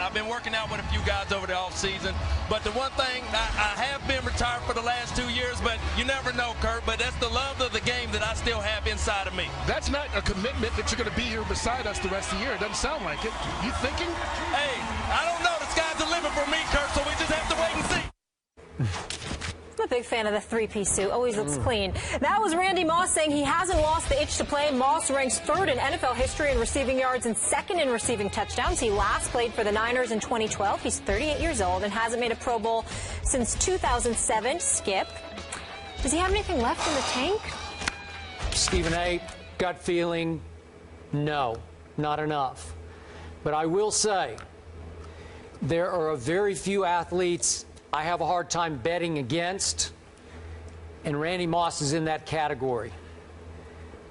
I've been working out with a few guys over the offseason. But the one thing, I have been retired for the last 2 years, but you never know, Kurt. But that's the love of the game that I still have inside of me. That's not a commitment that you're going to be here beside us the rest of the year. It doesn't sound like it. You thinking? Hey, I don't know. The sky's the limit for me, Kurt, so we just have to wait and see. I'm a big fan of the three-piece suit. Always looks clean. That was Randy Moss saying he hasn't lost the itch to play. Moss ranks third in NFL history in receiving yards and second in receiving touchdowns. He last played for the Niners in 2012. He's 38 years old and hasn't made a Pro Bowl since 2007. Skip, does he have anything left in the tank? Stephen A., gut feeling, no, not enough. But I will say, there are a very few athletes I have a hard time betting against, and Randy Moss is in that category.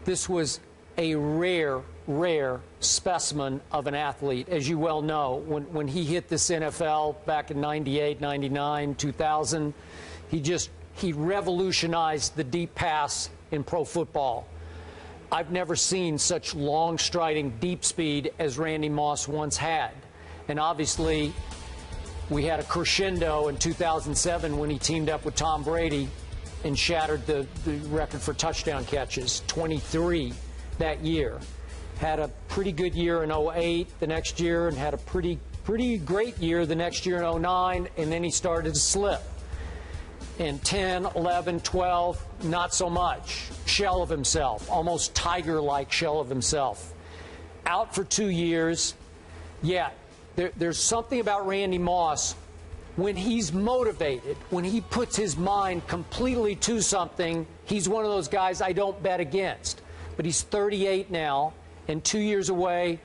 This was a rare specimen of an athlete, as you well know. When he hit this NFL back in 98, 99, 2000, he revolutionized the deep pass in pro football. I've never seen such long striding deep speed as Randy Moss once had. And obviously, we had a crescendo in 2007 when he teamed up with Tom Brady and shattered the record for touchdown catches, 23 that year. Had a pretty good year in 08 the next year and had a pretty great year the next year in 09, and then he started to slip. In 10, 11, 12, not so much. Shell of himself, almost tiger-like shell of himself. Out for 2 years, yeah. There's something about Randy Moss, when he's motivated, when he puts his mind completely to something, he's one of those guys I don't bet against. But he's 38 now and 2 years away.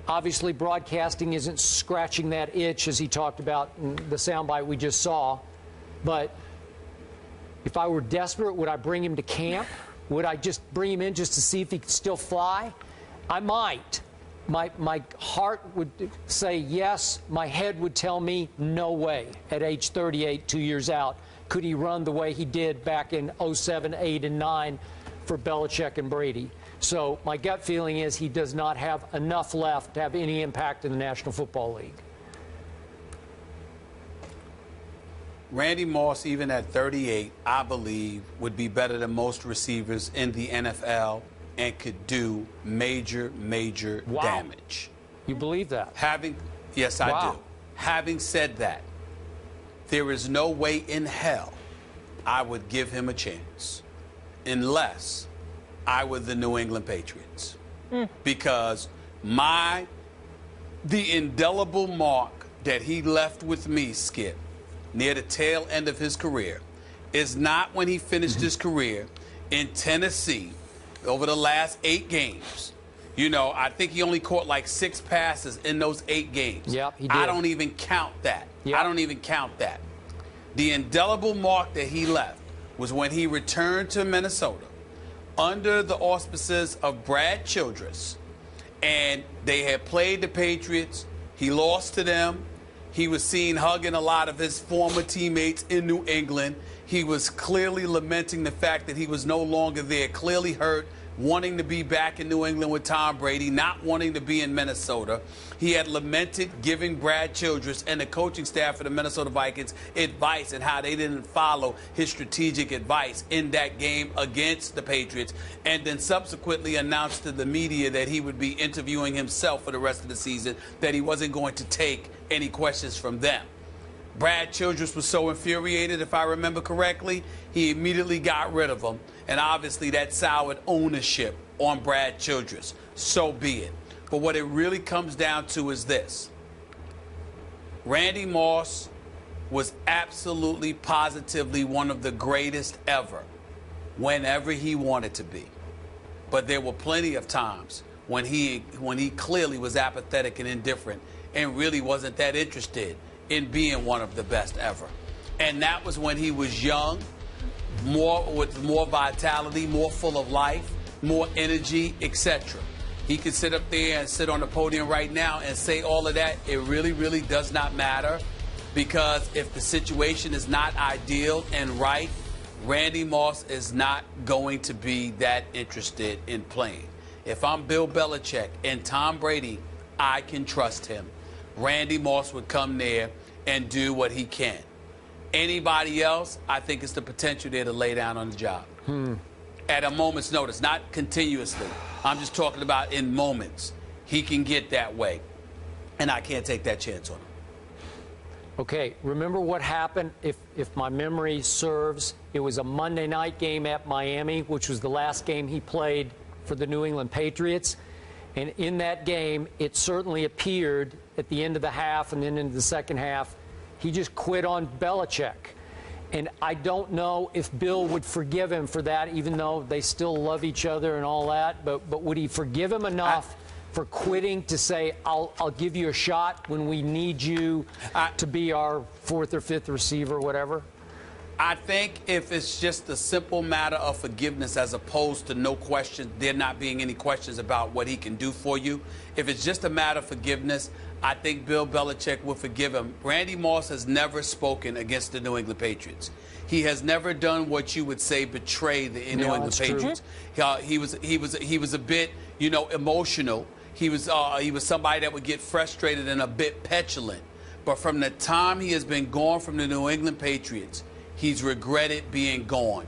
Obviously, broadcasting isn't scratching that itch, as he talked about in the soundbite we just saw. But if I were desperate, would I bring him to camp? Would I just bring him in just to see if he could still fly? I might. My heart would say yes. My head would tell me no way. At age 38, 2 years out, could he run the way he did back in 07, 8, and 9 for Belichick and Brady? So my gut feeling is he does not have enough left to have any impact in the National Football League. Randy Moss, even at 38, I believe, would be better than most receivers in the NFL and could do major damage. You believe that? Yes, I do. Having said that, there is no way in hell I would give him a chance unless I were the New England Patriots. Because the indelible mark that he left with me, Skip, near the tail end of his career, is not when he finished his career in Tennessee over the last 8 games. You know, I think he only caught like 6 passes in those 8 games. Yep, he did. I don't even count that. Yep. I don't even count that. The indelible mark that he left was when he returned to Minnesota under the auspices of Brad Childress, and they had played the Patriots. He lost to them. He was seen hugging a lot of his former teammates in New England. He was clearly lamenting the fact that he was no longer there, clearly hurt, wanting to be back in New England with Tom Brady, not wanting to be in Minnesota. He had lamented giving Brad Childress and the coaching staff of the Minnesota Vikings advice and how they didn't follow his strategic advice in that game against the Patriots, and then subsequently announced to the media that he would be interviewing himself for the rest of the season, that he wasn't going to take any questions from them. Brad Childress was so infuriated, if I remember correctly, he immediately got rid of him. And obviously that soured ownership on Brad Childress. So be it. But what it really comes down to is this. Randy Moss was absolutely, positively one of the greatest ever whenever he wanted to be. But there were plenty of times when he clearly was apathetic and indifferent and really wasn't that interested in being one of the best ever. And that was when he was young, with more vitality, more full of life, more energy, etc. He could sit up there and sit on the podium right now and say all of that. It really does not matter, because if the situation is not ideal and right, Randy Moss is not going to be that interested in playing. If I'm Bill Belichick and Tom Brady, I can trust him. Randy Moss would come there and do what he can. Anybody else, I think it's the potential there to lay down on the job. At a moment's notice, not continuously. I'm just talking about in moments. He can get that way, and I can't take that chance on him. Okay, remember what happened, if my memory serves? It was a Monday night game at Miami, which was the last game he played for the New England Patriots. And in that game, it certainly appeared at the end of the half and then into the second half, he just quit on Belichick. And I don't know if Bill would forgive him for that, even though they still love each other and all that. But would he forgive him enough for quitting to say, I'll give you a shot when we need you to be our fourth or fifth receiver, whatever? I think if it's just a simple matter of forgiveness as opposed to no question, there not being any questions about what he can do for you, if it's just a matter of forgiveness, I think Bill Belichick will forgive him. Randy Moss has never spoken against the New England Patriots. He has never done what you would say betray the New England Patriots. He was a bit, emotional. He was somebody that would get frustrated and a bit petulant. But from the time he has been gone from the New England Patriots, he's regretted being gone.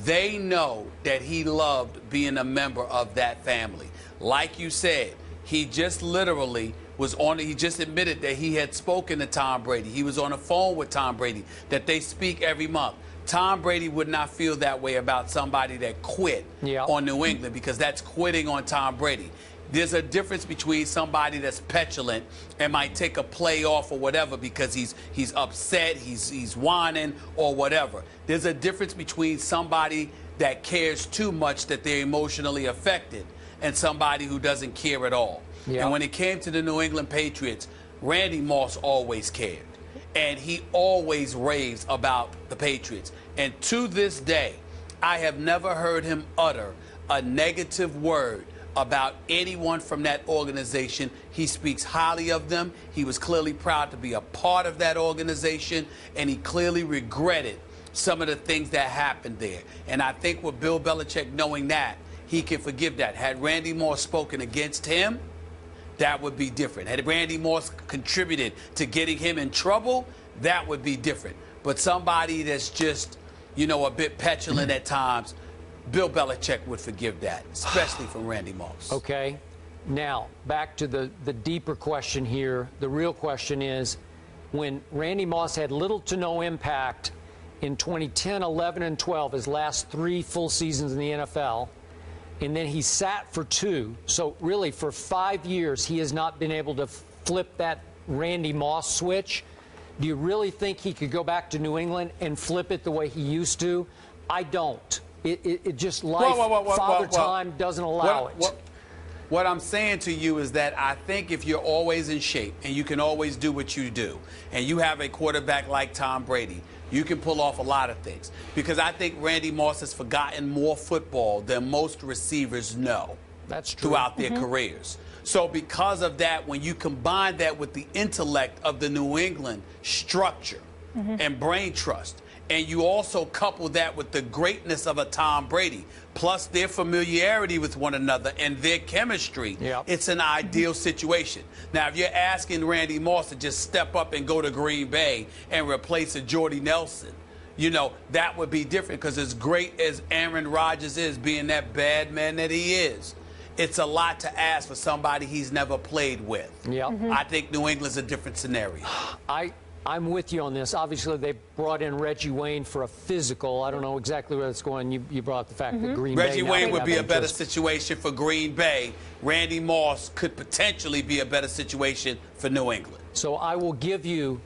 They know that he loved being a member of that family. Like you said, he just literally was on. He just admitted that he had spoken to Tom Brady. He was on the phone with Tom Brady, that they speak every month. Tom Brady would not feel that way about somebody that quit on New England, because that's quitting on Tom Brady. There's a difference between somebody that's petulant and might take a play off or whatever because he's upset, he's whining or whatever. There's a difference between somebody that cares too much that they're emotionally affected and somebody who doesn't care at all. And when it came to the New England Patriots, Randy Moss always cared. And he always raves about the Patriots. And to this day, I have never heard him utter a negative word about anyone from that organization. He speaks highly of them. He was clearly proud to be a part of that organization, and he clearly regretted some of the things that happened there. And I think with Bill Belichick knowing that, he can forgive that. Had Randy Moss spoken against him, that would be different. Had Randy Moss contributed to getting him in trouble, that would be different. But somebody that's just, a bit petulant at times, Bill Belichick would forgive that, especially from Randy Moss. Okay. Now, back to the deeper question here. The real question is, when Randy Moss had little to no impact in 2010, 11, and 12, his last 3 full seasons in the NFL, and then he sat for 2. So really, for 5 years, he has not been able to flip that Randy Moss switch. Do you really think he could go back to New England and flip it the way he used to? I don't. It just life, father time doesn't allow it. What I'm saying to you is that I think if you're always in shape and you can always do what you do, and you have a quarterback like Tom Brady, you can pull off a lot of things. Because I think Randy Moss has forgotten more football than most receivers know. That's true. Throughout their careers. So because of that, when you combine that with the intellect of the New England structure and brain trust, and you also couple that with the greatness of a Tom Brady, plus their familiarity with one another and their chemistry, it's an ideal situation. Now, if you're asking Randy Moss to just step up and go to Green Bay and replace a Jordy Nelson, that would be different, because as great as Aaron Rodgers is, being that bad man that he is, it's a lot to ask for somebody he's never played with. I think New England's a different scenario. I'm with you on this. Obviously, they brought in Reggie Wayne for a physical. I don't know exactly where it's going. You brought up the fact that Green Bay... Reggie Wayne would be a better situation for Green Bay. Randy Moss could potentially be a better situation for New England. So I will give you...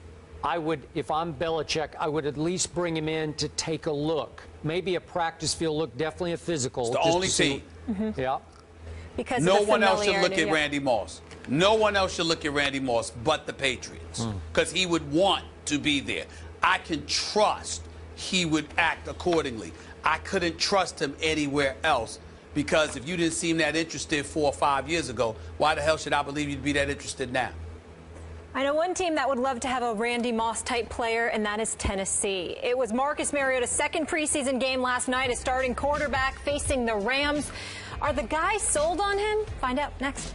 if I'm Belichick, I would at least bring him in to take a look. Maybe a practice field look, definitely a physical. It's the only team. Because no one else should look at Randy Moss. No one else should look at Randy Moss but the Patriots, because he would want to be there. I can trust he would act accordingly. I couldn't trust him anywhere else, because if you didn't seem that interested 4 or 5 years ago, why the hell should I believe you'd be that interested now? I know one team that would love to have a Randy Moss-type player, and that is Tennessee. It was Marcus Mariota's second preseason game last night as starting quarterback facing the Rams. Are the guys sold on him? Find out next.